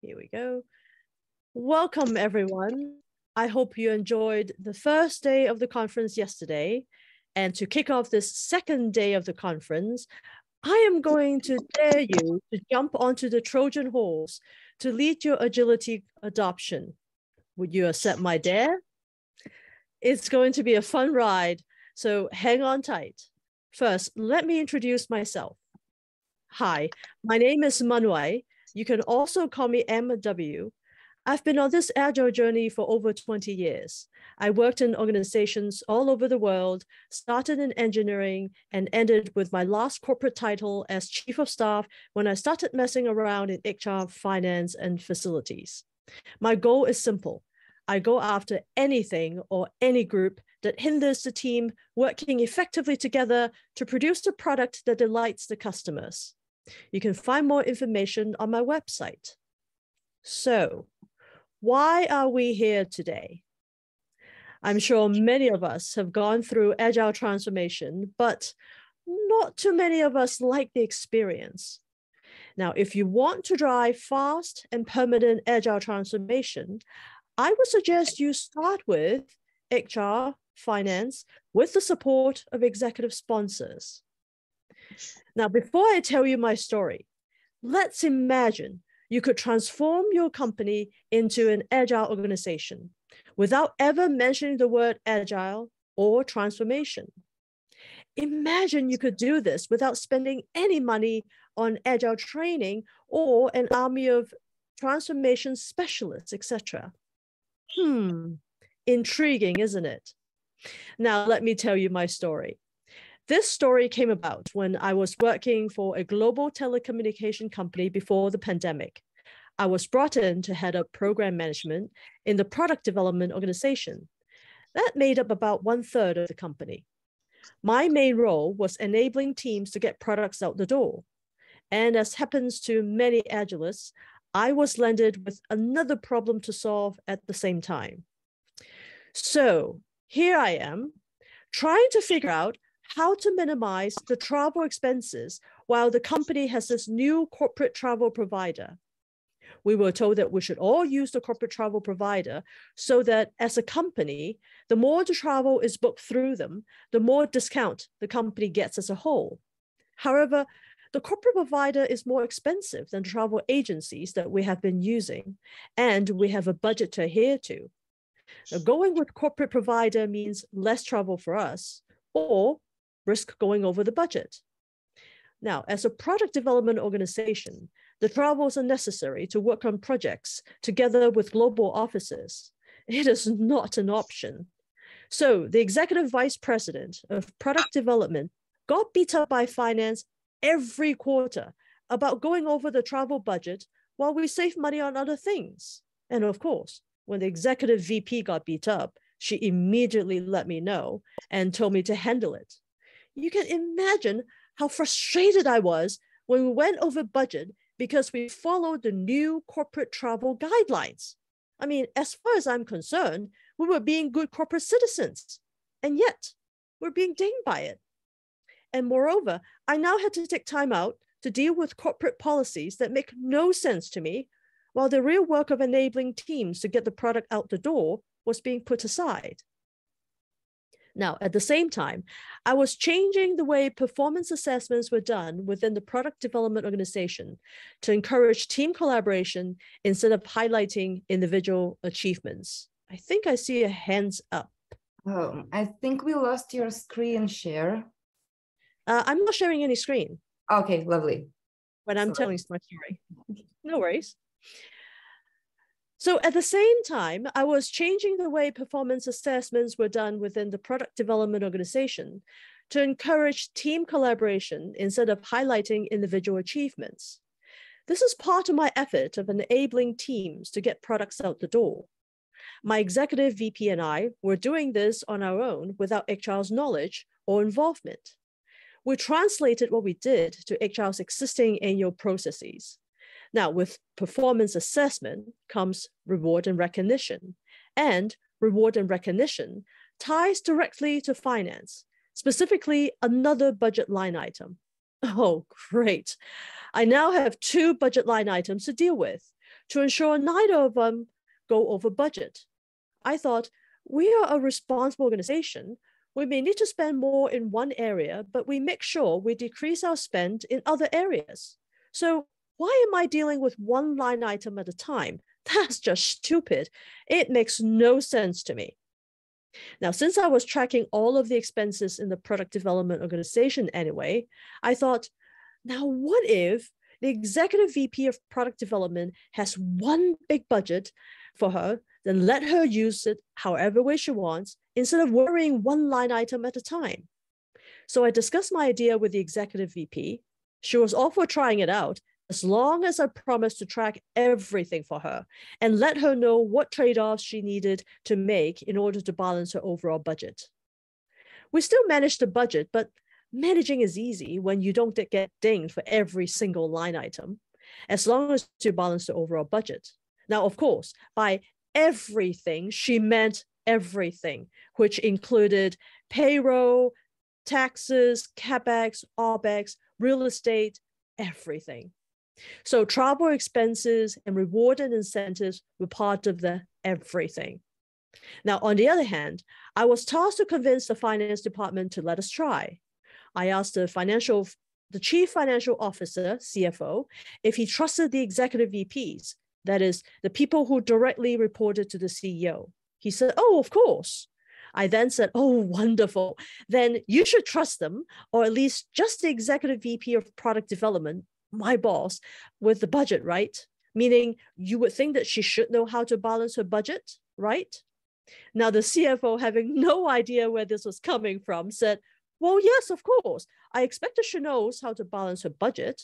Here we go. Welcome, everyone. I hope you enjoyed the first day of the conference yesterday. And to kick off this second day of the conference, I am going to dare you to jump onto the Trojan horse to lead your agility adoption. Would you accept my dare? It's going to be a fun ride, so hang on tight. First, let me introduce myself. Hi, my name is Mun-Wai. You can also call me MW. I've been on this Agile journey for over 20 years. I worked in organizations all over the world, started in engineering, and ended with my last corporate title as Chief of Staff when I started messing around in HR, finance, and facilities. My goal is simple. I go after anything or any group that hinders the team working effectively together to produce a product that delights the customers. You can find more information on my website. So, why are we here today? I'm sure many of us have gone through Agile transformation, but not too many of us like the experience. Now, if you want to drive fast and permanent Agile transformation, I would suggest you start with HR, finance, with the support of executive sponsors. Now, before I tell you my story, let's imagine you could transform your company into an Agile organization without ever mentioning the word Agile or transformation. Imagine you could do this without spending any money on Agile training or an army of transformation specialists, etc. Intriguing, isn't it? Now, let me tell you my story. This story came about when I was working for a global telecommunication company before the pandemic. I was brought in to head up program management in the product development organization. That made up about 1/3 of the company. My main role was enabling teams to get products out the door. And as happens to many Agilists, I was landed with another problem to solve at the same time. So here I am, trying to figure out how to minimize the travel expenses while the company has this new corporate travel provider. We were told that we should all use the corporate travel provider so that as a company, the more the travel is booked through them, the more discount the company gets as a whole. However, the corporate provider is more expensive than travel agencies that we have been using, and we have a budget to adhere to. Now, going with corporate provider means less travel for us, or risk going over the budget. Now, as a product development organization, the travels are necessary to work on projects together with global offices. It is not an option. So the executive vice president of product development got beat up by finance every quarter about going over the travel budget while we save money on other things. And of course, when the executive VP got beat up, she immediately let me know and told me to handle it. You can imagine how frustrated I was when we went over budget because we followed the new corporate travel guidelines. I mean, as far as I'm concerned, we were being good corporate citizens, and yet we're being dinged by it. And moreover, I now had to take time out to deal with corporate policies that make no sense to me, while the real work of enabling teams to get the product out the door was being put aside. Now, at the same time, I was changing the way performance assessments were done within the product development organization to encourage team collaboration instead of highlighting individual achievements. I think I see a hands up. Oh, I think we lost your screen share. I'm not sharing any screen. Okay, lovely. When I'm telling my story. No worries. So at the same time, I was changing the way performance assessments were done within the product development organization to encourage team collaboration instead of highlighting individual achievements. This is part of my effort of enabling teams to get products out the door. My executive VP and I were doing this on our own without HR's knowledge or involvement. We translated what we did to HR's existing annual processes. Now, with performance assessment comes reward and recognition, and reward and recognition ties directly to finance, specifically another budget line item. Oh, great. I now have 2 budget line items to deal with. to ensure neither of them go over budget. I thought, we are a responsible organization. We may need to spend more in one area, but we make sure we decrease our spend in other areas. So why am I dealing with one line item at a time? That's just stupid. It makes no sense to me. Now, since I was tracking all of the expenses in the product development organization anyway, I thought, now what if the executive VP of product development has one big budget for her, then let her use it however way she wants, instead of worrying one line item at a time. So I discussed my idea with the executive VP. She was all for trying it out, as long as I promised to track everything for her and let her know what trade-offs she needed to make in order to balance her overall budget. We still managed the budget, but managing is easy when you don't get dinged for every single line item, as long as you balance the overall budget. Now, of course, by everything, she meant everything, which included payroll, taxes, CapEx, OpEx, real estate, everything. So travel expenses and reward and incentives were part of the everything. Now, on the other hand, I was tasked to convince the finance department to let us try. I asked the chief financial officer, CFO, if he trusted the executive VPs, that is, the people who directly reported to the CEO. He said, oh, of course. I then said, oh, wonderful. Then you should trust them, or at least just the executive VP of product development, my boss, with the budget, right? Meaning you would think that she should know how to balance her budget, right? Now the CFO, having no idea where this was coming from, said, well, yes, of course. I expect that she knows how to balance her budget.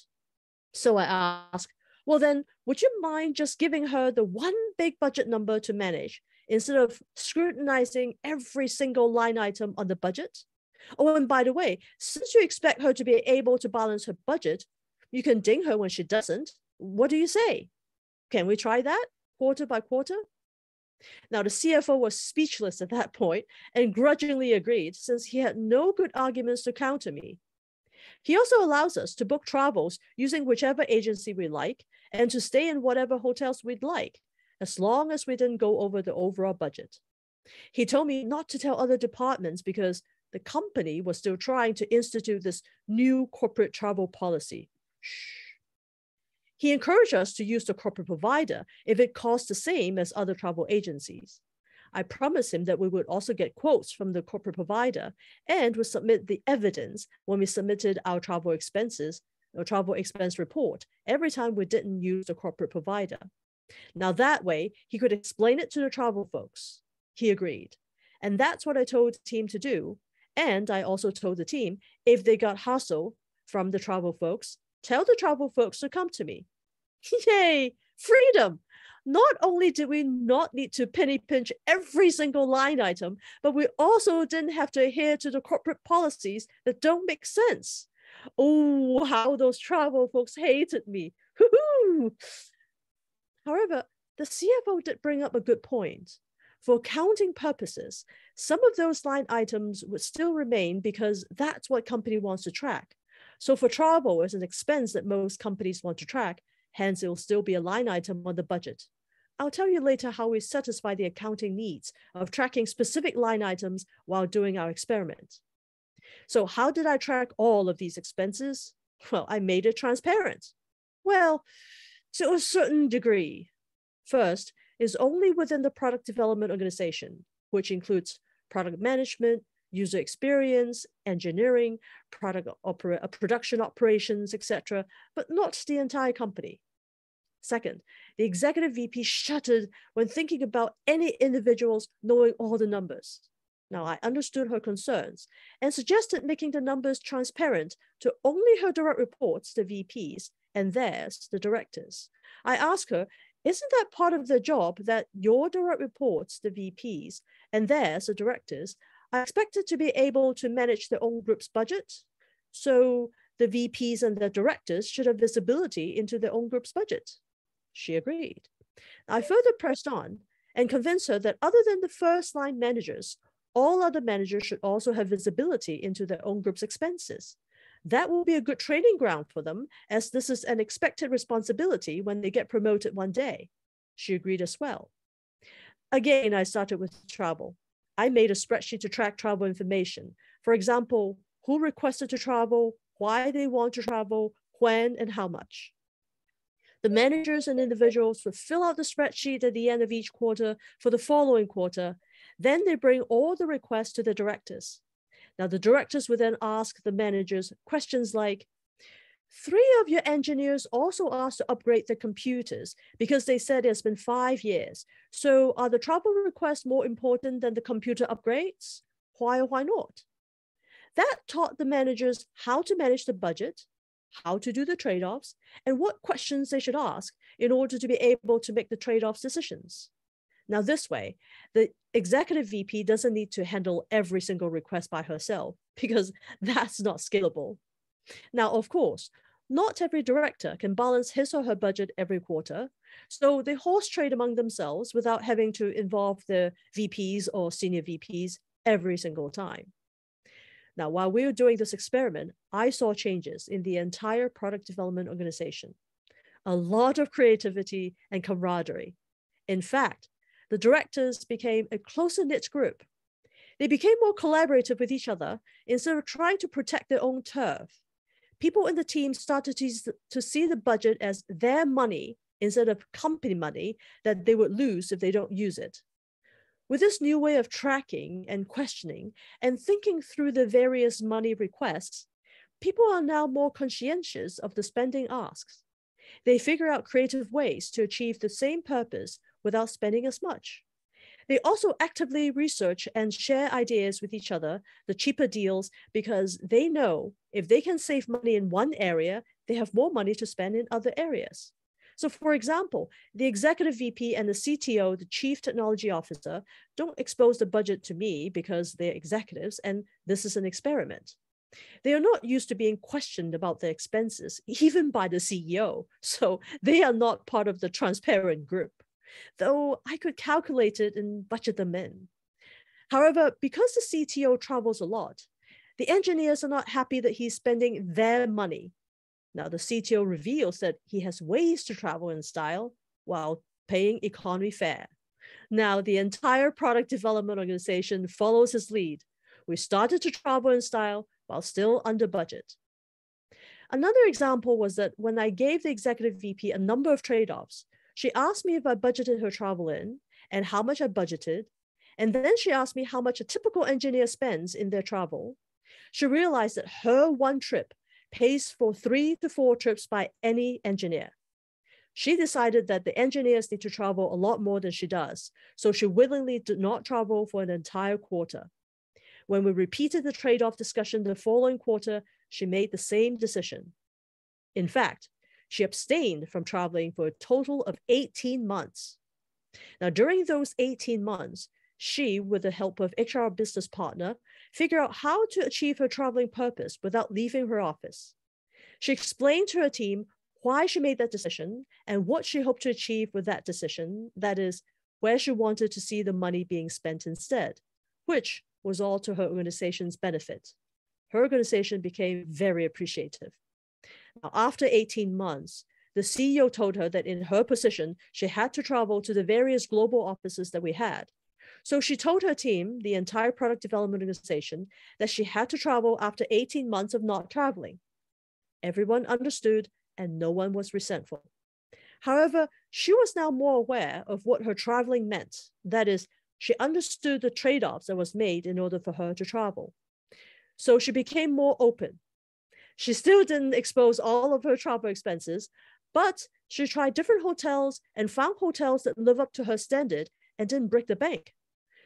So I asked, well, then would you mind just giving her the one big budget number to manage instead of scrutinizing every single line item on the budget? Oh, and by the way, since you expect her to be able to balance her budget, you can ding her when she doesn't. What do you say? Can we try that quarter by quarter? Now, the CFO was speechless at that point and grudgingly agreed, since he had no good arguments to counter me. He also allows us to book travels using whichever agency we like and to stay in whatever hotels we'd like, as long as we didn't go over the overall budget. He told me not to tell other departments because the company was still trying to institute this new corporate travel policy. Shh. He encouraged us to use the corporate provider if it costs the same as other travel agencies. I promised him that we would also get quotes from the corporate provider and would submit the evidence when we submitted our travel expenses or travel expense report every time we didn't use the corporate provider. Now that way, he could explain it to the travel folks. He agreed. And that's what I told the team to do. And I also told the team, if they got hassle from the travel folks, tell the travel folks to come to me. Yay, freedom! Not only did we not need to penny pinch every single line item, but we also didn't have to adhere to the corporate policies that don't make sense. Oh, how those travel folks hated me. Hoo-hoo! However, the CFO did bring up a good point. For accounting purposes, some of those line items would still remain because that's what company wants to track. So for travel, it's an expense that most companies want to track, hence it will still be a line item on the budget. I'll tell you later how we satisfy the accounting needs of tracking specific line items while doing our experiment. So how did I track all of these expenses? Well, I made it transparent. Well, to a certain degree. First, is only within the product development organization, which includes product management, user experience, engineering, production operations, etc., but not the entire company. Second, the executive VP shuddered when thinking about any individuals knowing all the numbers. Now, I understood her concerns and suggested making the numbers transparent to only her direct reports, the VPs, and theirs, the directors. I asked her, isn't that part of their job that your direct reports, the VPs, and theirs, the directors, are expected to be able to manage their own group's budget? So the VPs and the directors should have visibility into their own group's budget. She agreed. I further pressed on and convinced her that other than the first line managers, all other managers should also have visibility into their own group's expenses. That will be a good training ground for them, as this is an expected responsibility when they get promoted one day. She agreed as well. Again, I started with travel. I made a spreadsheet to track travel information. For example, who requested to travel, why they want to travel, when, and how much. The managers and individuals would fill out the spreadsheet at the end of each quarter for the following quarter. Then they bring all the requests to the directors. Now, the directors would then ask the managers questions like, 3 of your engineers also asked to upgrade their computers because they said it's been 5 years. So are the travel requests more important than the computer upgrades? Why or why not? That taught the managers how to manage the budget, how to do the trade-offs, and what questions they should ask in order to be able to make the trade-off decisions. Now, this way, the executive VP doesn't need to handle every single request by herself because that's not scalable. Now, of course, not every director can balance his or her budget every quarter, so they horse trade among themselves without having to involve the VPs or senior VPs every single time. Now, while we were doing this experiment, I saw changes in the entire product development organization. A lot of creativity and camaraderie. In fact, the directors became a closer-knit group. They became more collaborative with each other instead of trying to protect their own turf. People in the team started to see the budget as their money instead of company money that they would lose if they don't use it. With this new way of tracking and questioning and thinking through the various money requests, people are now more conscientious of the spending asks. They figure out creative ways to achieve the same purpose without spending as much. They also actively research and share ideas with each other, the cheaper deals, because they know if they can save money in one area, they have more money to spend in other areas. So for example, the executive VP and the CTO, the chief technology officer, don't expose the budget to me because they're executives and this is an experiment. They are not used to being questioned about their expenses, even by the CEO. So they are not part of the transparent group, though I could calculate it and budget them in. However, because the CTO travels a lot, the engineers are not happy that he's spending their money. Now, the CTO reveals that he has ways to travel in style while paying economy fare. Now, the entire product development organization follows his lead. We started to travel in style while still under budget. Another example was that when I gave the executive VP a number of trade-offs, she asked me if I budgeted her travel in and how much I budgeted. And then she asked me how much a typical engineer spends in their travel. She realized that her one trip pays for 3 to 4 trips by any engineer. She decided that the engineers need to travel a lot more than she does, so she willingly did not travel for an entire quarter. When we repeated the trade-off discussion the following quarter, she made the same decision. In fact, she abstained from traveling for a total of 18 months. Now, during those 18 months, she, with the help of HR business partner, figured out how to achieve her traveling purpose without leaving her office. She explained to her team why she made that decision and what she hoped to achieve with that decision, that is, where she wanted to see the money being spent instead, which was all to her organization's benefit. Her organization became very appreciative. Now, after 18 months, the CEO told her that in her position, she had to travel to the various global offices that we had. So she told her team, the entire product development organization, that she had to travel after 18 months of not traveling. Everyone understood and no one was resentful. However, she was now more aware of what her traveling meant. That is, she understood the trade-offs that was made in order for her to travel. So she became more open. She still didn't expose all of her travel expenses, but she tried different hotels and found hotels that live up to her standard and didn't break the bank.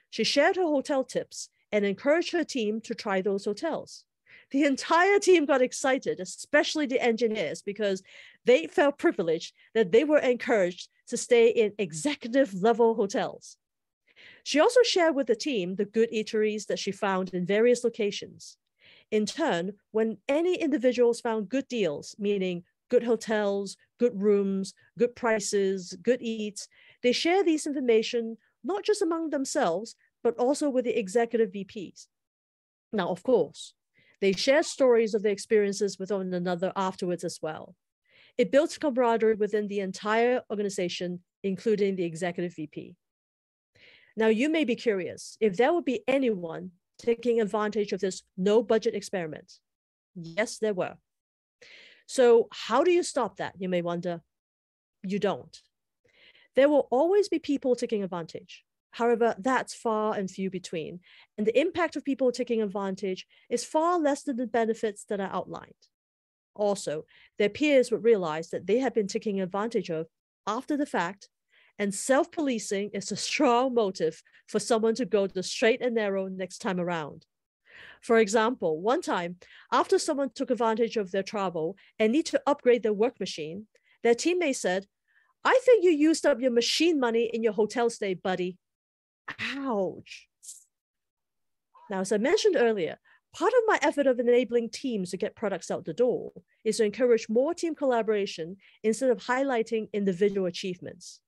She shared her hotel tips and encouraged her team to try those hotels. The entire team got excited, especially the engineers, because they felt privileged that they were encouraged to stay in executive level hotels. She also shared with the team the good eateries that she found in various locations. In turn, when any individuals found good deals, meaning good hotels, good rooms, good prices, good eats, they share these information not just among themselves, but also with the executive VPs. Now, of course, they share stories of their experiences with one another afterwards as well. It builds camaraderie within the entire organization including the executive VP. Now, you may be curious if there would be anyone taking advantage of this no budget experiment. Yes, there were. So how do you stop that? You may wonder. You don't. There will always be people taking advantage. However, that's far and few between, and the impact of people taking advantage is far less than the benefits that are outlined. Also, their peers would realize that they had been taken advantage of after the fact, and self-policing is a strong motive for someone to go the straight and narrow next time around. For example, one time, after someone took advantage of their travel and need to upgrade their work machine, their teammate said, "I think you used up your machine money in your hotel stay, buddy." Ouch. Now, as I mentioned earlier, part of my effort of enabling teams to get products out the door is to encourage more team collaboration instead of highlighting individual achievements.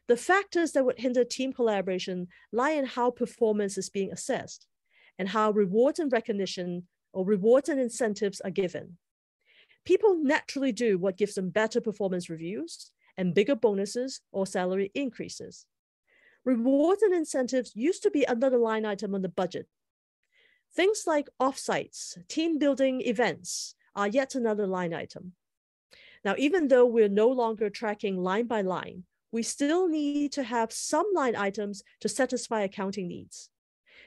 The factors that would hinder team collaboration lie in how performance is being assessed and how rewards and recognition or rewards and incentives are given. People naturally do what gives them better performance reviews and bigger bonuses or salary increases. Rewards and incentives used to be another line item on the budget. Things like offsites, team building events are yet another line item. Now, even though we're no longer tracking line by line, we still need to have some line items to satisfy accounting needs.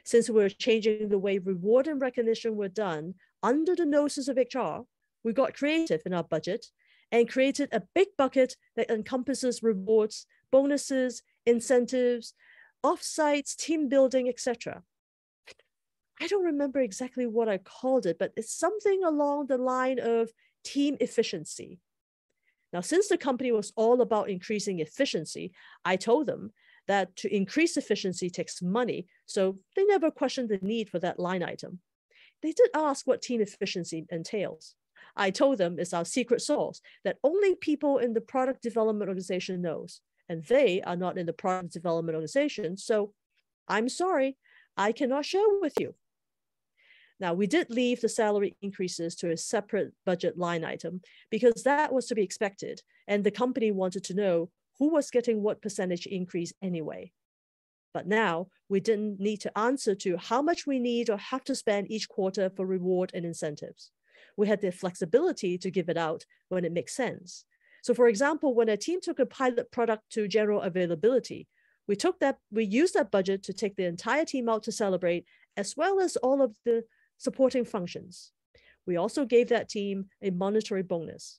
Since we're changing the way reward and recognition were done under the noses of HR, we got creative in our budget and created a big bucket that encompasses rewards, bonuses, incentives, offsites, team building, etc. I don't remember exactly what I called it, but it's something along the line of team efficiency. Now, since the company was all about increasing efficiency, I told them that to increase efficiency takes money, so they never questioned the need for that line item. They did ask what team efficiency entails. I told them it's our secret sauce that only people in the product development organization knows, and they are not in the product development organization, so I'm sorry, I cannot share with you. Now, we did leave the salary increases to a separate budget line item because that was to be expected, and the company wanted to know who was getting what percentage increase anyway. But now we didn't need to answer to how much we need or have to spend each quarter for reward and incentives. We had the flexibility to give it out when it makes sense. So for example, when a team took a pilot product to general availability, we used that budget to take the entire team out to celebrate, as well as all of the supporting functions. We also gave that team a monetary bonus.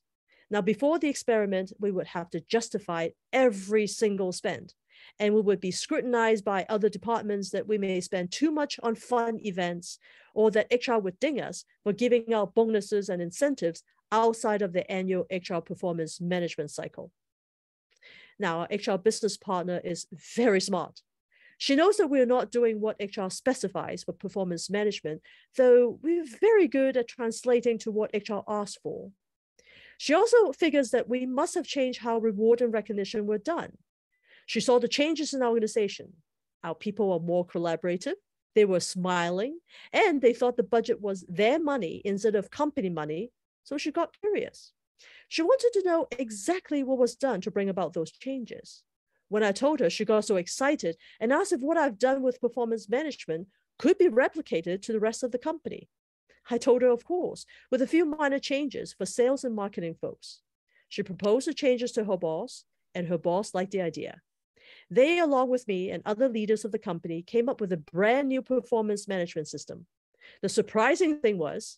Now, before the experiment, we would have to justify every single spend, and we would be scrutinized by other departments that we may spend too much on fun events, or that HR would ding us for giving out bonuses and incentives outside of the annual HR performance management cycle. Now, our HR business partner is very smart. She knows that we're not doing what HR specifies for performance management, though we're very good at translating to what HR asks for. She also figures that we must have changed how reward and recognition were done. She saw the changes in our organization. Our people were more collaborative, they were smiling, and they thought the budget was their money instead of company money, so she got curious. She wanted to know exactly what was done to bring about those changes. When I told her, she got so excited and asked if what I've done with performance management could be replicated to the rest of the company. I told her, of course, with a few minor changes for sales and marketing folks. She proposed the changes to her boss, and her boss liked the idea. They, along with me and other leaders of the company, came up with a brand new performance management system. The surprising thing was,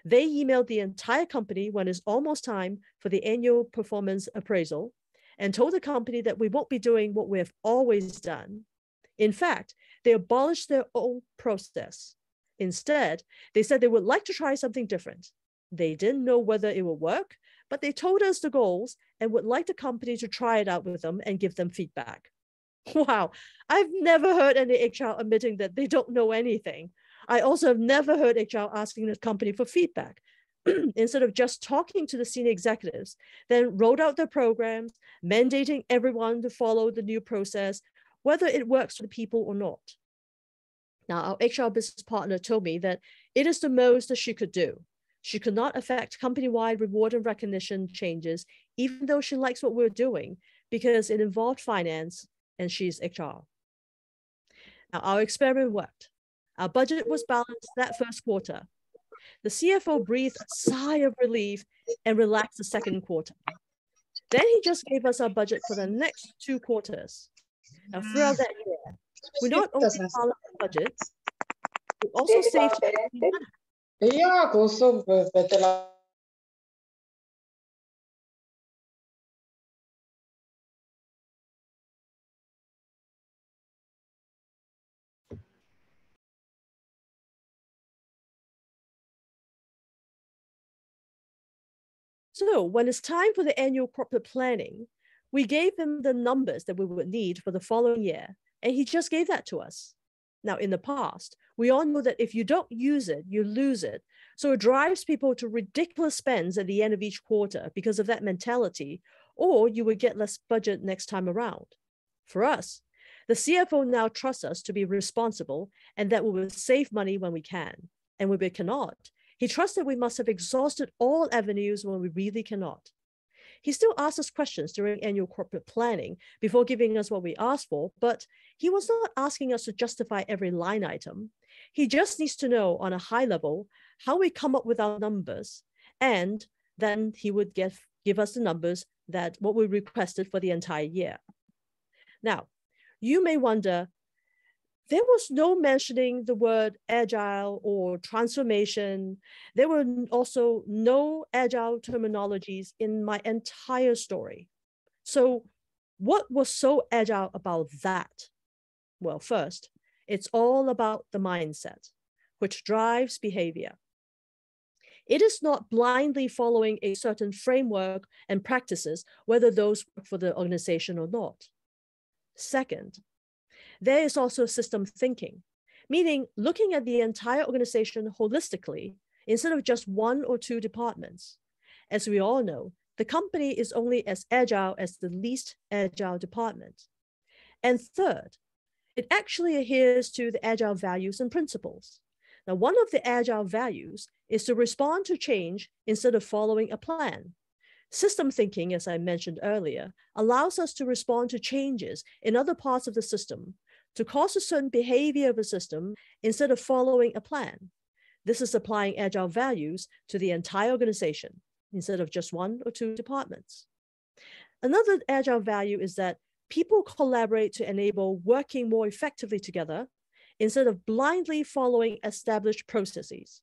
they emailed the entire company when it's almost time for the annual performance appraisal and told the company that we won't be doing what we have always done. In fact, they abolished their own process. Instead, they said they would like to try something different. They didn't know whether it would work, but they told us the goals and would like the company to try it out with them and give them feedback. Wow, I've never heard any HR admitting that they don't know anything. I also have never heard HR asking the company for feedback. Instead of just talking to the senior executives, then wrote out their programs, mandating everyone to follow the new process, whether it works for the people or not. Now, our HR business partner told me that it is the most that she could do. She could not affect company-wide reward and recognition changes, even though she likes what we're doing, because it involved finance and she's HR. Now, our experiment worked. Our budget was balanced that first quarter. The CFO breathed a sigh of relief and relaxed the second quarter. Then he just gave us our budget for the next 2 quarters. Now, throughout that year, we not only balanced the budget, we also saved money. So when it's time for the annual corporate planning, we gave him the numbers that we would need for the following year, and he just gave that to us. Now, in the past, we all know that if you don't use it, you lose it. So it drives people to ridiculous spends at the end of each quarter because of that mentality, or you would get less budget next time around. For us, the CFO now trusts us to be responsible and that we will save money when we can. And when we cannot, he trusts that we must have exhausted all avenues when we really cannot. He still asks us questions during annual corporate planning before giving us what we asked for, but he was not asking us to justify every line item. He just needs to know on a high level how we come up with our numbers, and then he would give us the numbers that what we requested for the entire year. Now, you may wonder, there was no mentioning the word agile or transformation. There were also no agile terminologies in my entire story. So what was so agile about that? Well, first, it's all about the mindset, which drives behavior. It is not blindly following a certain framework and practices, whether those work for the organization or not. Second, there is also system thinking, meaning looking at the entire organization holistically instead of just 1 or 2 departments. As we all know, the company is only as agile as the least agile department. And third, it actually adheres to the agile values and principles. Now, one of the agile values is to respond to change instead of following a plan. System thinking, as I mentioned earlier, allows us to respond to changes in other parts of the system to cause a certain behavior of a system instead of following a plan. This is applying agile values to the entire organization instead of just 1 or 2 departments. Another agile value is that people collaborate to enable working more effectively together instead of blindly following established processes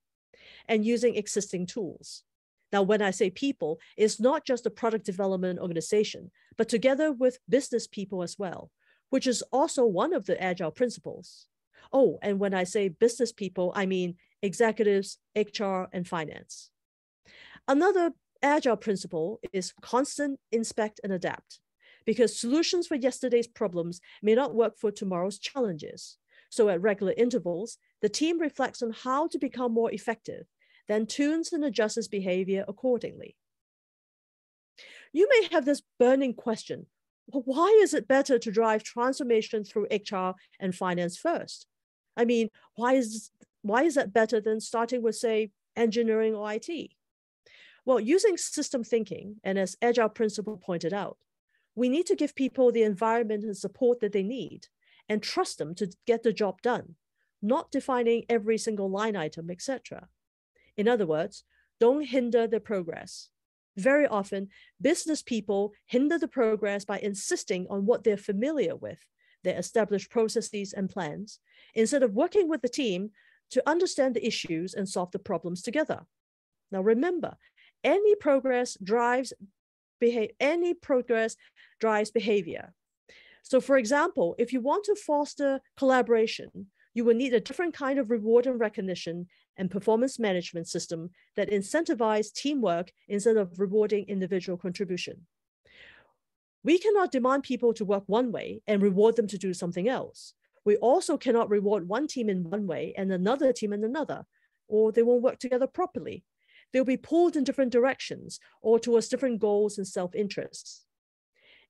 and using existing tools. Now, when I say people, it's not just a product development organization, but together with business people as well, which is also one of the agile principles. Oh, and when I say business people, I mean executives, HR, and finance. Another agile principle is constant inspect and adapt, because solutions for yesterday's problems may not work for tomorrow's challenges. So at regular intervals, the team reflects on how to become more effective, then tunes and adjusts behavior accordingly. You may have this burning question: well, why is it better to drive transformation through HR and finance first? I mean, why is that better than starting with, say, engineering or IT? Well, using system thinking, and as Agile Principle pointed out, we need to give people the environment and support that they need and trust them to get the job done, not defining every single line item, etc. In other words, don't hinder their progress. Very often, business people hinder the progress by insisting on what they're familiar with, their established processes and plans, instead of working with the team to understand the issues and solve the problems together. Now remember, any progress drives behavior. So for example, if you want to foster collaboration, you will need a different kind of reward and recognition and performance management system that incentivize teamwork instead of rewarding individual contribution. We cannot demand people to work one way and reward them to do something else. We also cannot reward one team in one way and another team in another, or they won't work together properly. They'll be pulled in different directions or towards different goals and self-interests.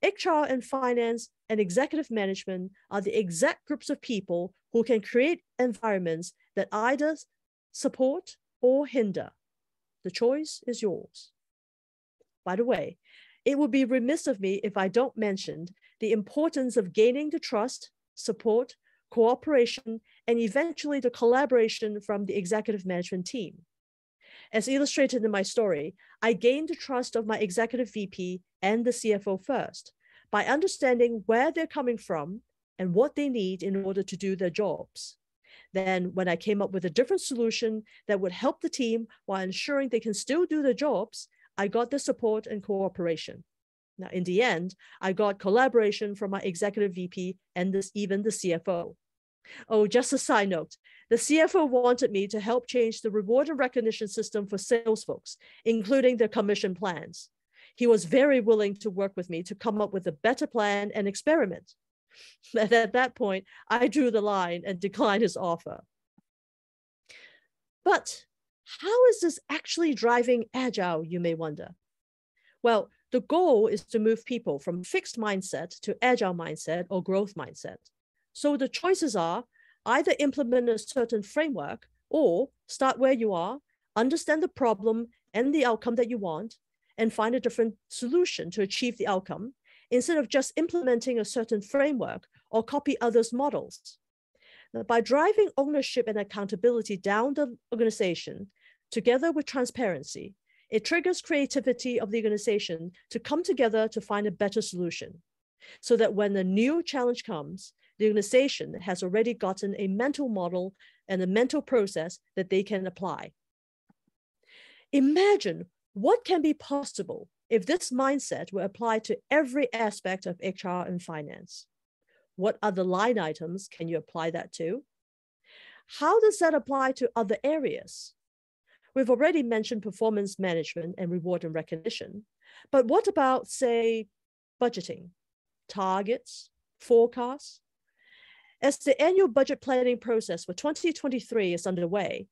HR and finance and executive management are the exact groups of people who can create environments that either support or hinder. The choice is yours. By the way, it would be remiss of me if I don't mention the importance of gaining the trust, support, cooperation, and eventually the collaboration from the executive management team. As illustrated in my story, I gained the trust of my executive VP and the CFO first by understanding where they're coming from and what they need in order to do their jobs. Then, when I came up with a different solution that would help the team while ensuring they can still do their jobs, I got the support and cooperation. Now, in the end, I got collaboration from my executive VP and even the CFO. Oh, just a side note, the CFO wanted me to help change the reward and recognition system for sales folks, including their commission plans. He was very willing to work with me to come up with a better plan and experiment. But at that point, I drew the line and declined his offer. But how is this actually driving Agile, you may wonder? Well, the goal is to move people from fixed mindset to Agile mindset or growth mindset. So the choices are either implement a certain framework or start where you are, understand the problem and the outcome that you want, and find a different solution to achieve the outcome instead of just implementing a certain framework or copy others' models. Now, by driving ownership and accountability down the organization, together with transparency, it triggers creativity of the organization to come together to find a better solution, so that when a new challenge comes, the organization has already gotten a mental model and a mental process that they can apply. Imagine what can be possible if this mindset were applied to every aspect of HR and finance. What other line items can you apply that to? How does that apply to other areas? We've already mentioned performance management and reward and recognition, but what about, say, budgeting, targets, forecasts? As the annual budget planning process for 2023 is underway,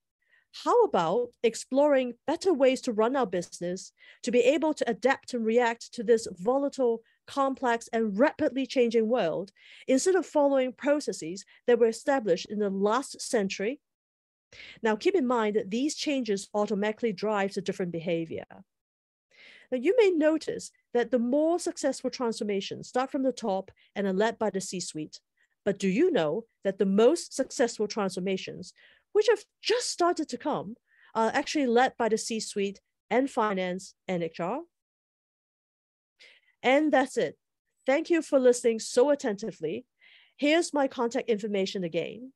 how about exploring better ways to run our business to be able to adapt and react to this volatile, complex, and rapidly changing world instead of following processes that were established in the last century? Now, keep in mind that these changes automatically drive a different behavior. Now, you may notice that the more successful transformations start from the top and are led by the C-suite. But do you know that the most successful transformations, which have just started to come, are actually led by the C-suite and finance and HR? And that's it. Thank you for listening so attentively. Here's my contact information again.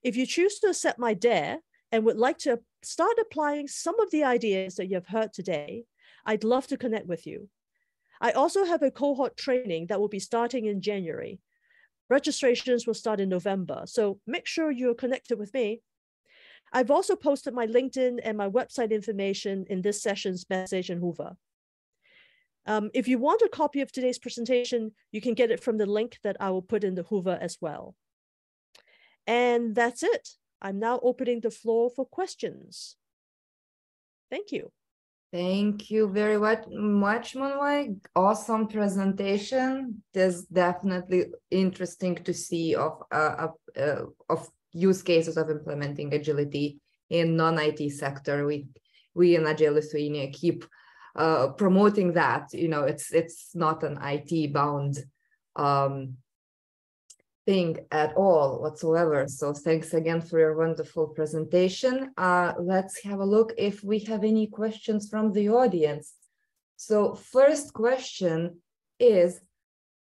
If you choose to accept my dare and would like to start applying some of the ideas that you have heard today, I'd love to connect with you. I also have a cohort training that will be starting in January. Registrations will start in November, so make sure you're connected with me. I've also posted my LinkedIn and my website information in this session's message in Hoover. If you want a copy of today's presentation, you can get it from the link that I will put in the Hoover as well. And that's it. I'm now opening the floor for questions. Thank you. Thank you very much, Mun-Wai. Awesome presentation. There's definitely interesting to see of use cases of implementing agility in non-IT sector. We in Agile Lithuania keep promoting that. You know, it's not an IT bound thing at all whatsoever. So thanks again for your wonderful presentation. Let's have a look if we have any questions from the audience. So first question is,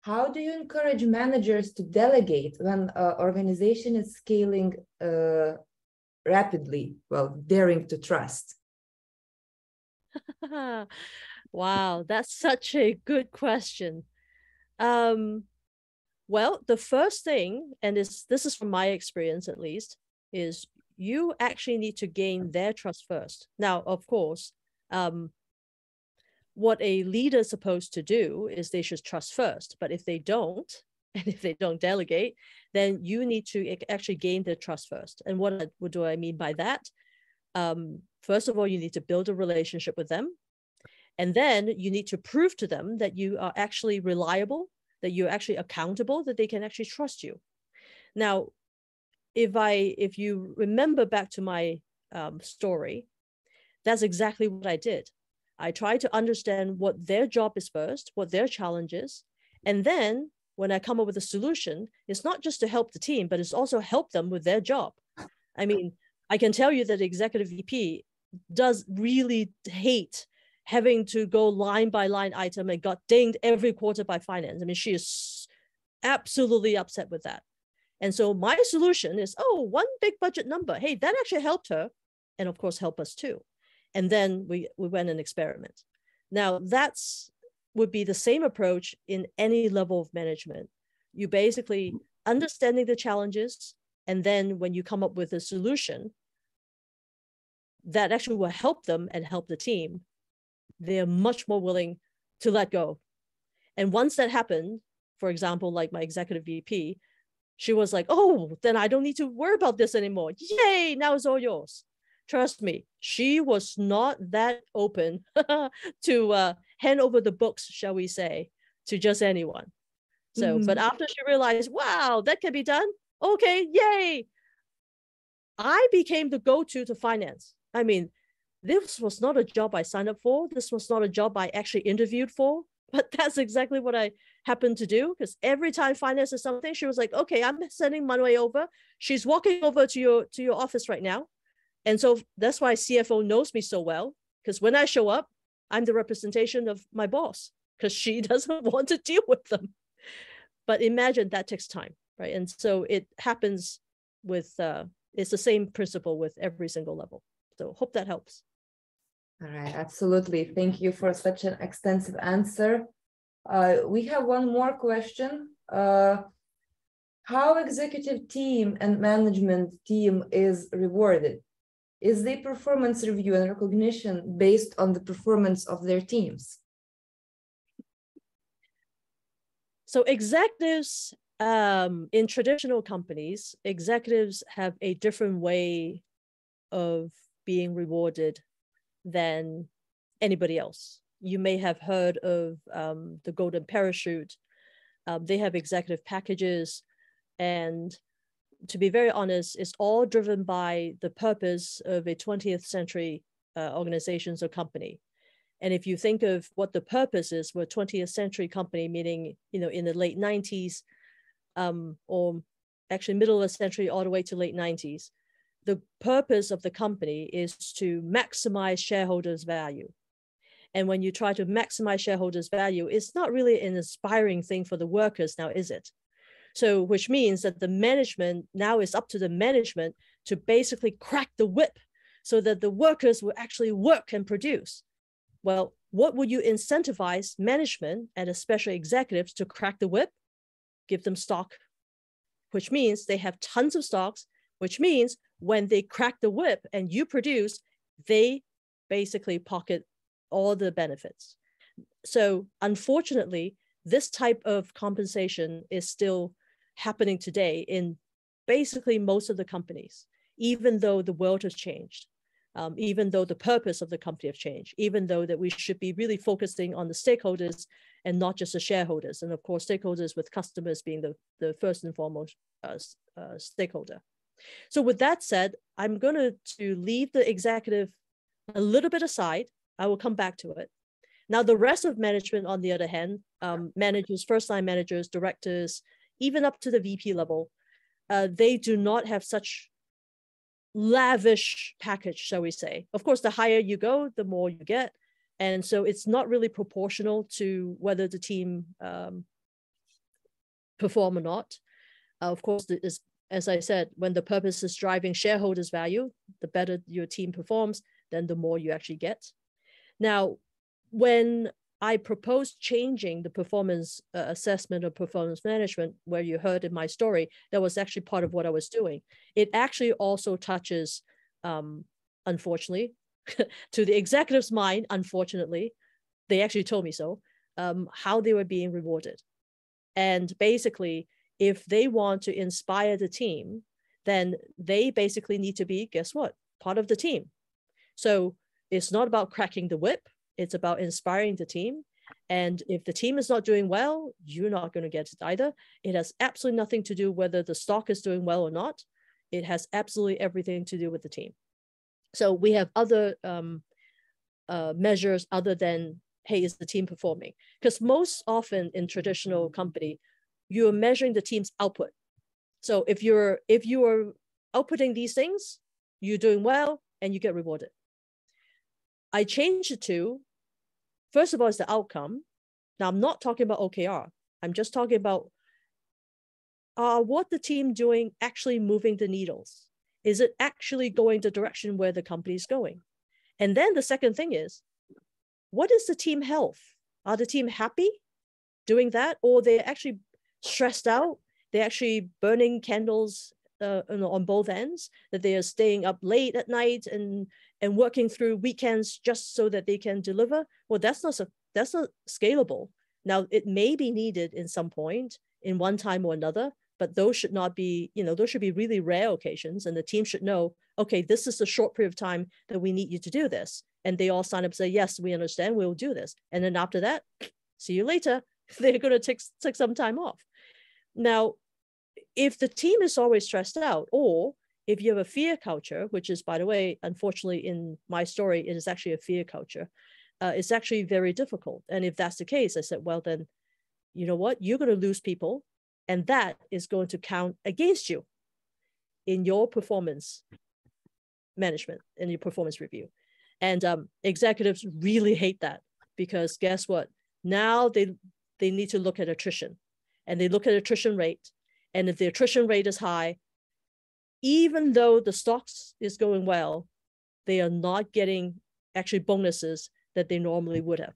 how do you encourage managers to delegate when an organization is scaling rapidly, well, daring to trust? Wow, that's such a good question. Well, the first thing, and this is from my experience at least, is you actually need to gain their trust first. Now, of course, what a leader is supposed to do is they should trust first. But if they don't, and if they don't delegate, then you need to actually gain their trust first. And what do I mean by that? First of all, you need to build a relationship with them. And then you need to prove to them that you are actually reliable, that you're actually accountable, that they can actually trust you. Now, if you remember back to my story, that's exactly what I did. I try to understand what their job is first, what their challenge is. And then when I come up with a solution, it's not just to help the team, but it's also help them with their job. I mean, I can tell you that the executive VP does really hate having to go line by line item and got dinged every quarter by finance. I mean, she is absolutely upset with that. And so my solution is, oh, one big budget number. Hey, that actually helped her. And of course, help us too. And then we went and experiment. Now that's would be the same approach in any level of management. You basically understanding the challenges, and then when you come up with a solution that actually will help them and help the team, they're much more willing to let go. And once that happened, for example, like my executive VP, she was like, oh, then I don't need to worry about this anymore. Yay, now it's all yours. Trust me, she was not that open to hand over the books, shall we say, to just anyone. So, but after she realized, wow, that can be done. Okay, yay. I became the go-to to finance. I mean, this was not a job I signed up for. This was not a job I actually interviewed for, but that's exactly what I happened to do. Because every time finance is something, she was like, okay, I'm sending Mun-Wai over. She's walking over to your office right now. And so that's why CFO knows me so well, because when I show up, I'm the representation of my boss, because she doesn't want to deal with them. But imagine that takes time, right? And so it happens with, it's the same principle with every single level. So hope that helps. All right, absolutely. Thank you for such an extensive answer. We have one more question. How executive team and management team is rewarded? Is the performance review and recognition based on the performance of their teams? So executives, in traditional companies, executives have a different way of being rewarded than anybody else. You may have heard of the golden parachute. They have executive packages, and to be very honest, it's all driven by the purpose of a 20th century organizations or company. And if you think of what the purpose is for a 20th century company, meaning, in the late 90s, or actually middle of the century all the way to late 90s, the purpose of the company is to maximize shareholders' value. And when you try to maximize shareholders' value, it's not really an inspiring thing for the workers now, is it? So, which means that the management now is up to the management to basically crack the whip so that the workers will actually work and produce. Well, what would you incentivize management and especially executives to crack the whip? Give them stock, which means they have tons of stocks, which means when they crack the whip and you produce, they basically pocket all the benefits. So unfortunately, this type of compensation is still happening today in basically most of the companies, even though the world has changed, even though the purpose of the company have changed, even though that we should be really focusing on the stakeholders and not just the shareholders. And of course, stakeholders with customers being the first and foremost stakeholder. So with that said, I'm going to leave the executive a little bit aside. I will come back to it. Now, the rest of management, on the other hand, managers, first-line managers, directors, even up to the VP level, they do not have such lavish package, shall we say. Of course, the higher you go, the more you get. And so it's not really proportional to whether the team perform or not. Of course, as I said, when the purpose is driving shareholders' value, the better your team performs, then the more you actually get. Now, when I proposed changing the performance assessment or performance management, where you heard in my story, that was actually part of what I was doing. It actually also touches, unfortunately, to the executive's mind, unfortunately, they actually told me so, how they were being rewarded. And basically, if they want to inspire the team, then they basically need to be, guess what, part of the team. So it's not about cracking the whip. It's about inspiring the team. And if the team is not doing well, you're not going to get it either. It has absolutely nothing to do whether the stock is doing well or not. It has absolutely everything to do with the team. So we have other measures other than, hey, is the team performing? Because most often in traditional company, you're measuring the team's output. So if you are outputting these things, you're doing well and you get rewarded. I changed it to, first of all, it's the outcome. Now, I'm not talking about OKR. I'm just talking about what the team doing actually moving the needles. Is it actually going the direction where the company is going? And then the second thing is, what is the team health? Are the team happy doing that? Or they're actually stressed out? They're actually burning candles on both ends, that they are staying up late at night and working through weekends just so that they can deliver? Well, that's not scalable. Now, it may be needed in some point in one time or another, but those should not be, those should be really rare occasions. And the team should know, okay, this is a short period of time that we need you to do this. And they all sign up and say, yes, we understand, we'll do this. And then after that, see you later. They're going to take some time off. Now, if the team is always stressed out, or if you have a fear culture, which is, by the way, unfortunately, in my story, it is actually a fear culture, it's actually very difficult. And if that's the case, I said, well, then, you know what? You're going to lose people, and that is going to count against you in your performance management, in your performance review. And executives really hate that, because guess what? Now they need to look at attrition, and they look at attrition rate. And if the attrition rate is high, even though the stocks is going well, they are not getting actually bonuses that they normally would have.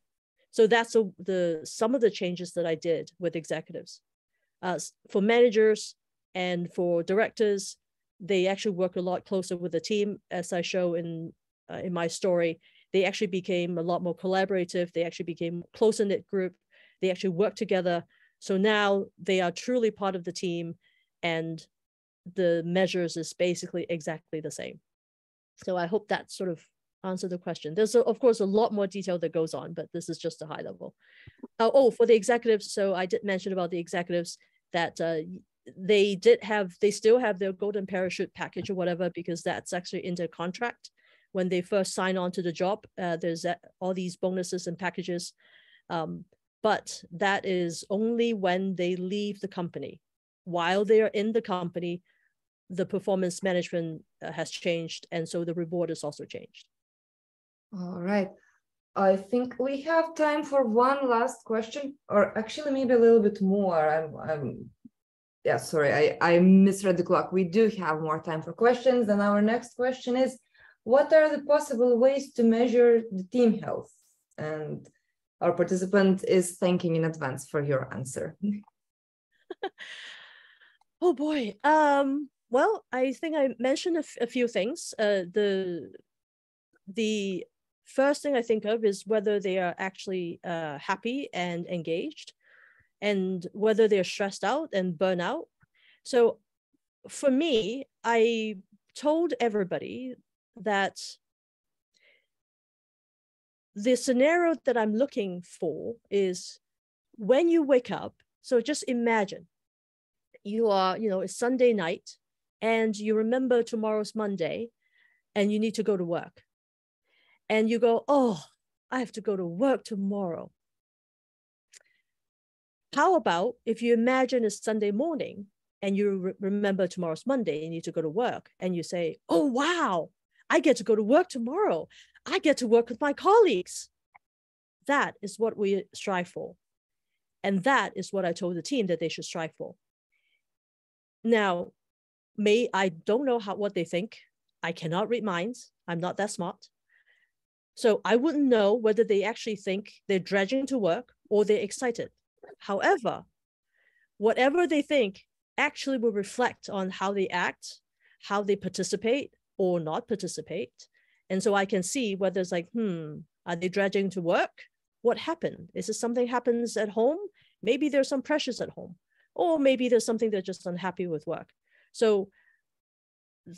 So that's some of the changes that I did with executives. For managers and for directors, they actually work a lot closer with the team, as I show in my story. They actually became a lot more collaborative. They actually became a close-knit group. They actually work together. So now they are truly part of the team, and the measures is basically exactly the same. So I hope that sort of answered the question. There's, of course, a lot more detail that goes on, but this is just a high level. For the executives, so I did mention about the executives that they still have their golden parachute package or whatever, because that's actually in their contract. When they first sign on to the job, there's all these bonuses and packages. But that is only when they leave the company. While they are in the company, the performance management has changed, and so the reward has also changed. All right. I think we have time for one last question, or actually maybe a little bit more. I misread the clock. We do have more time for questions. And our next question is, what are the possible ways to measure the team health? And our participant is thanking in advance for your answer. Oh boy. Well, I think I mentioned a few things. The first thing I think of is whether they are actually happy and engaged, and whether they're stressed out and burnt out. So for me, I told everybody that the scenario that I'm looking for is when you wake up. So just imagine you are, it's Sunday night and you remember tomorrow's Monday and you need to go to work. And you go, oh, I have to go to work tomorrow. How about if you imagine it's Sunday morning and you remember tomorrow's Monday and you need to go to work, and you say, oh, wow, I get to go to work tomorrow. I get to work with my colleagues. That is what we strive for. And that is what I told the team that they should strive for. Now, I don't know what they think. I cannot read minds. I'm not that smart. So I wouldn't know whether they actually think they're dredging to work or they're excited. However, whatever they think actually will reflect on how they act, how they participate or not participate. And so I can see whether it's like, are they dredging to work? What happened? Is it something happens at home? Maybe there's some pressures at home, or maybe there's something they're just unhappy with work. So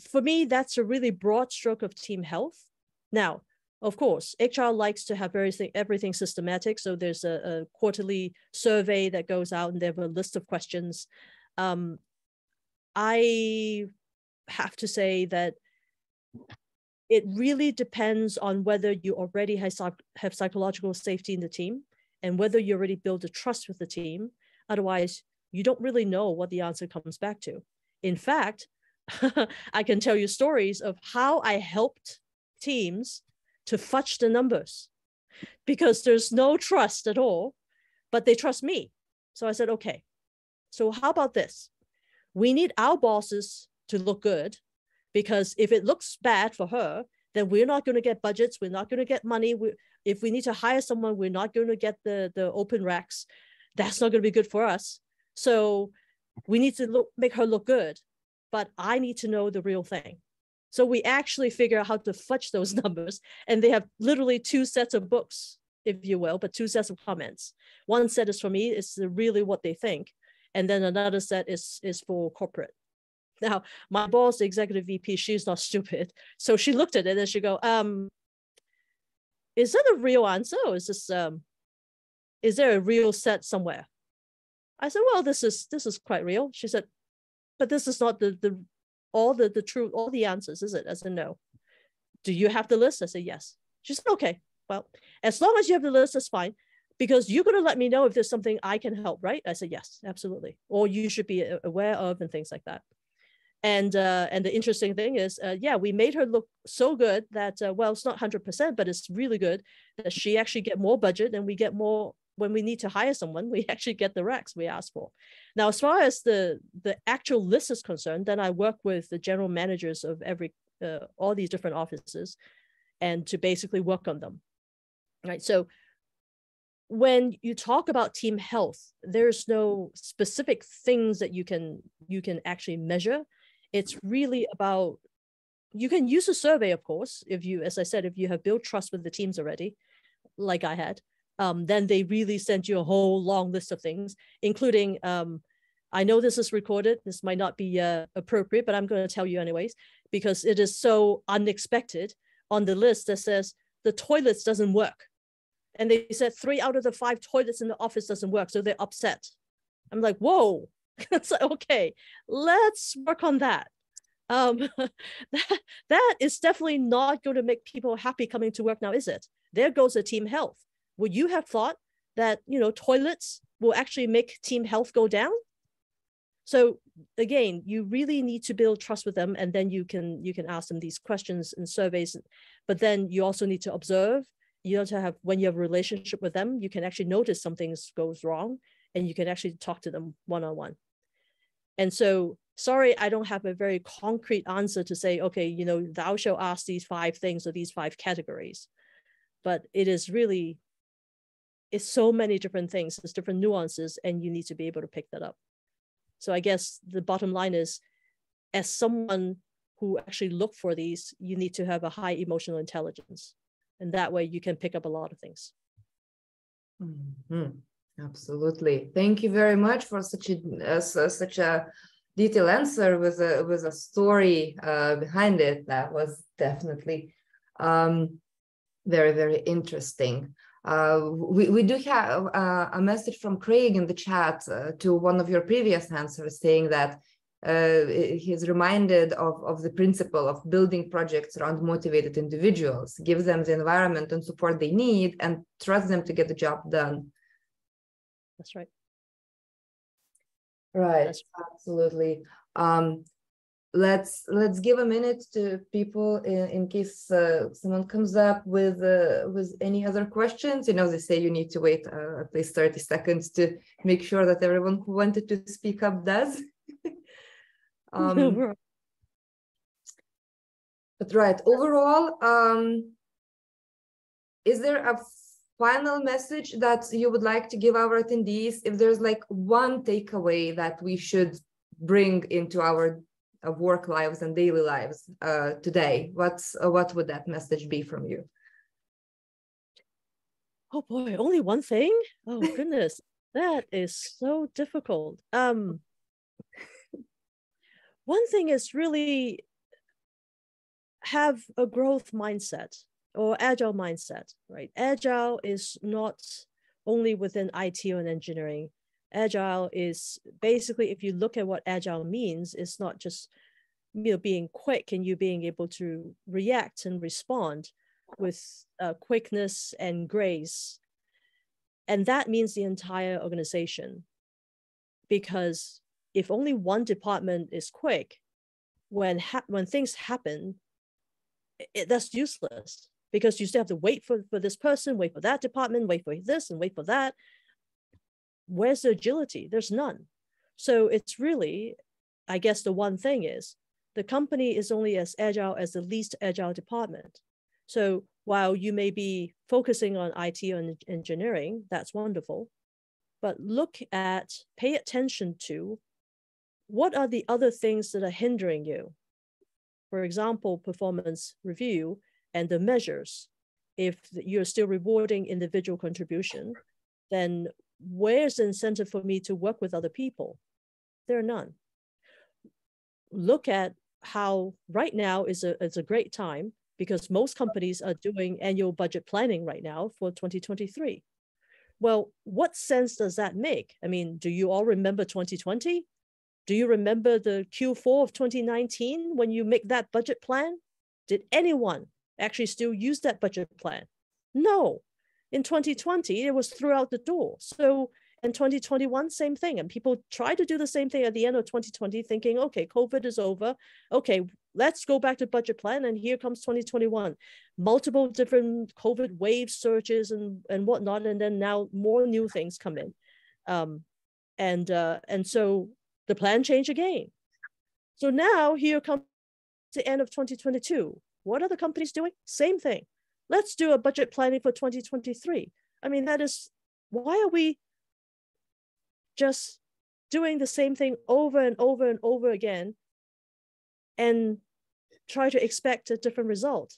for me, that's a really broad stroke of team health. Now, of course, HR likes to have everything systematic. So there's a quarterly survey that goes out and they have a list of questions. I have to say that it really depends on whether you already have psychological safety in the team and whether you already build a trust with the team. Otherwise, you don't really know what the answer comes back to. In fact, I can tell you stories of how I helped teams to fudge the numbers because there's no trust at all, but they trust me. So I said, okay, so how about this? We need our bosses to look good, because if it looks bad for her, then we're not going to get budgets. We're not going to get money. If we need to hire someone, we're not going to get the open racks. That's not going to be good for us. So we need to make her look good, but I need to know the real thing. So we actually figure out how to fudge those numbers. And they have literally two sets of books, if you will, but two sets of comments. One set is for me, it's really what they think. And then another set is for corporate. Now, my boss, the executive VP, she's not stupid. So she looked at it and she go, is that a real answer? Or is there a real set somewhere? I said, well, this is quite real. She said, but this is not all the answers, is it? I said, no. Do you have the list? I said, yes. She said, okay, well, as long as you have the list, that's fine, because you're going to let me know if there's something I can help, right? I said, yes, absolutely. Or you should be aware of and things like that. And the interesting thing is, we made her look so good that, well, it's not 100%, but it's really good that she actually get more budget, and we get more when we need to hire someone, we actually get the racks we ask for. Now, as far as the actual list is concerned, then I work with the general managers of all these different offices, and to basically work on them, right? So when you talk about team health, there's no specific things that you can actually measure. It's really about, you can use a survey, of course, as I said, if you have built trust with the teams already, like I had, then they really send you a whole long list of things, including, I know this is recorded, this might not be appropriate, but I'm going to tell you anyways, because it is so unexpected. On the list that says the toilets doesn't work. And they said 3 out of the 5 toilets in the office doesn't work. So they're upset. I'm like, whoa. It's like, okay, let's work on that. That is definitely not going to make people happy coming to work now, is it? There goes the team health. Would you have thought that, toilets will actually make team health go down? So again, you really need to build trust with them, and then you can ask them these questions and surveys. But then you also need to observe. You have to have, when you have a relationship with them, you can actually notice something goes wrong, and you can actually talk to them one-on-one. And so, sorry, I don't have a very concrete answer to say, okay, thou shalt ask these 5 things or these 5 categories. But it's so many different things, there's different nuances, and you need to be able to pick that up. So I guess the bottom line is, as someone who actually look for these, you need to have a high emotional intelligence. And that way you can pick up a lot of things. Mm-hmm. Absolutely. Thank you very much for such a detailed answer with a story behind it. That was definitely very, very interesting. We do have a message from Craig in the chat to one of your previous answers, saying that he's reminded of the principle of building projects around motivated individuals, give them the environment and support they need, and trust them to get the job done. That's right. Right. Absolutely. Let's give a minute to people in case someone comes up with any other questions. They say you need to wait at least 30 seconds to make sure that everyone who wanted to speak up does. But right, overall, is there a final message that you would like to give our attendees? If there's like one takeaway that we should bring into our work lives and daily lives today, what would that message be from you? Oh boy, only one thing? Oh goodness, that is so difficult. One thing is really have a growth mindset or agile mindset, right? Agile is not only within IT and engineering. Agile is basically, if you look at what agile means, it's not just being quick and you being able to react and respond with quickness and grace. And that means the entire organization, because if only one department is quick, when things happen, that's useless, because you still have to wait for this person, wait for that department, wait for this and wait for that. Where's the agility? There's none. So it's really, I guess the one thing is, the company is only as agile as the least agile department. So while you may be focusing on IT and engineering, that's wonderful, but pay attention to what are the other things that are hindering you. For example, performance review and the measures. If you're still rewarding individual contribution, then where's the incentive for me to work with other people? There are none. Look at how right now is a great time, because most companies are doing annual budget planning right now for 2023. Well, what sense does that make? I mean, do you all remember 2020? Do you remember the Q4 of 2019 when you make that budget plan? Did anyone actually still use that budget plan? No. In 2020, it was through out the door. So in 2021, same thing. And people try to do the same thing at the end of 2020, thinking, okay, COVID is over. Okay, let's go back to budget plan. And here comes 2021. Multiple different COVID wave surges and whatnot. And then now more new things come in. And so the plan changed again. So now here comes the end of 2022. What are the companies doing? Same thing. Let's do a budget planning for 2023. I mean, why are we just doing the same thing over and over and over again and try to expect a different result?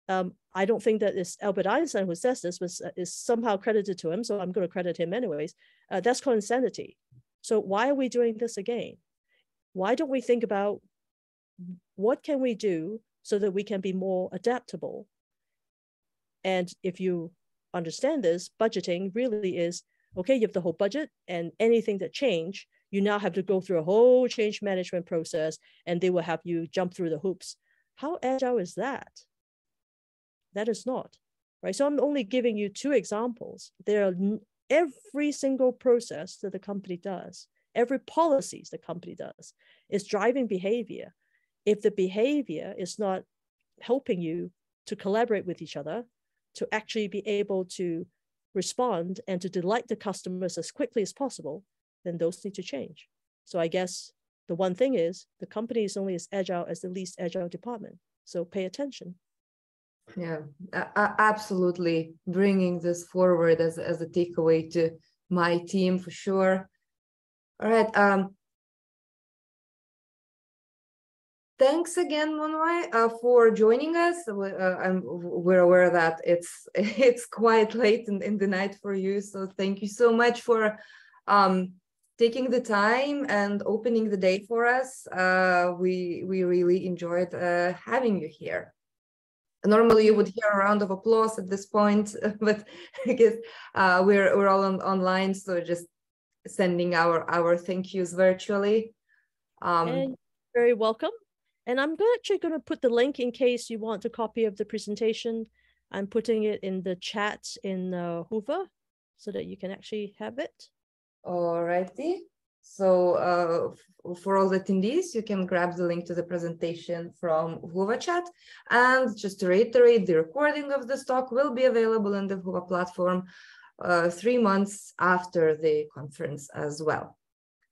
I don't think that it's Albert Einstein who says this, but is somehow credited to him, so I'm going to credit him anyways. That's called insanity. So why are we doing this again? Why don't we think about what can we do so that we can be more adaptable? And if you understand this, budgeting really is, okay, you have the whole budget, and anything that change, you now have to go through a whole change management process, and they will have you jump through the hoops. How agile is that? That is not, right? So I'm only giving you two examples. There are every single process that the company does, every policies the company does is driving behavior. If the behavior is not helping you to collaborate with each other, to actually be able to respond and to delight the customers as quickly as possible, then those need to change. So I guess the one thing is the company is only as agile as the least agile department. So pay attention. Yeah, absolutely. Bringing this forward as a takeaway to my team for sure. All right. Thanks again, Mun-Wai, for joining us. We're aware that it's quite late in the night for you, so thank you so much for taking the time and opening the day for us. We really enjoyed having you here. Normally, you would hear a round of applause at this point, but I guess we're all online, so just sending our thank yous virtually. And you're very welcome. And I'm actually going to put the link in case you want a copy of the presentation. I'm putting it in the chat in Hoover so that you can actually have it. All righty. So for all the attendees, you can grab the link to the presentation from Hoover chat. And just to reiterate, the recording of this talk will be available on the Hoover platform 3 months after the conference as well.